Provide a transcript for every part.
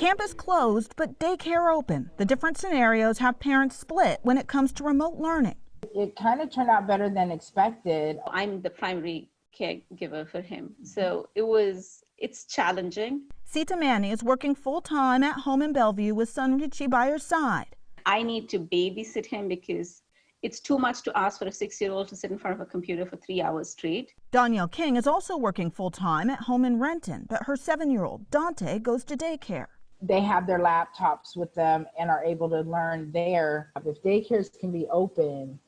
Campus closed, but daycare open. The different scenarios have parents split when it comes to remote learning. It kind of turned out better than expected. I'm the primary caregiver for him, so it's challenging. Sita Manny is working full-time at home in Bellevue with son Richie by her side. I need to babysit him because it's too much to ask for a 6-year-old to sit in front of a computer for 3 hours straight. Danielle King is also working full-time at home in Renton, but her 7-year-old Dante goes to daycare. They have their laptops with them and are able to learn there. If daycares can be open,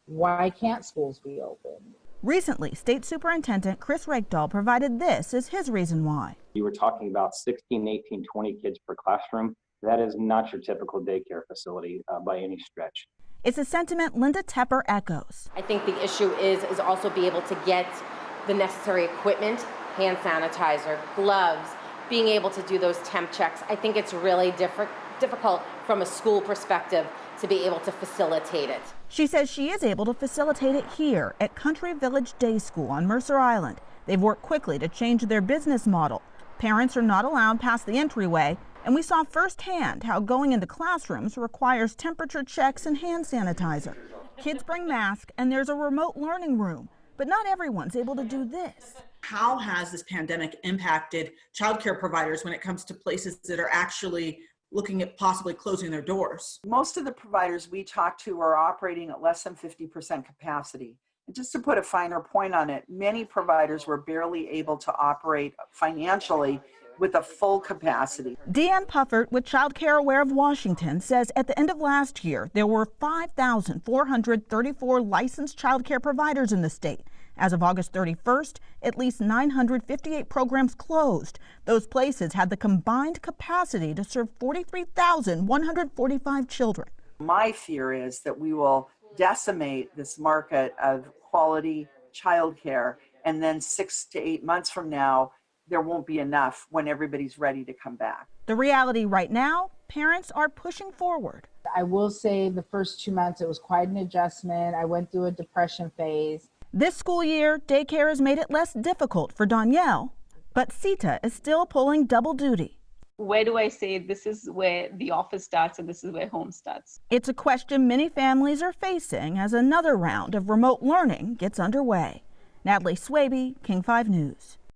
why can't schools be open? Recently, State Superintendent Chris Raddall provided this as his reason why. You were talking about 16, 18, 20 kids per classroom. That is not your typical daycare facility by any stretch. It's a sentiment Linda Tepper echoes. I think the issue is also be able to get the necessary equipment, hand sanitizer, gloves, being able to do those temp checks. I think it's really difficult from a school perspective to be able to facilitate it. She says she is able to facilitate it here at Country Village Day School on Mercer Island. They've worked quickly to change their business model. Parents are not allowed past the entryway, and we saw firsthand how going into classrooms requires temperature checks and hand sanitizer. Kids bring masks, and there's a remote learning room, but not everyone's able to do this. How has this pandemic impacted childcare providers when it comes to places that are actually looking at possibly closing their doors? Most of the providers we talk to are operating at less than 50% capacity. And just to put a finer point on it, many providers were barely able to operate financially with a full capacity. Deanne Puffert with Childcare Aware of Washington says at the end of last year, there were 5,434 licensed childcare providers in the state. As of August 31st, at least 958 programs closed. Those places had the combined capacity to serve 43,145 children. My fear is that we will decimate this market of quality childcare, and then 6 to 8 months from now, there won't be enough when everybody's ready to come back. The reality right now, parents are pushing forward. I will say the first 2 months, it was quite an adjustment. I went through a depression phase. This school year, daycare has made it less difficult for Danielle, but Sita is still pulling double duty. Where do I say this is where the office starts and this is where home starts? It's a question many families are facing as another round of remote learning gets underway. Natalie Swaby, King 5 News.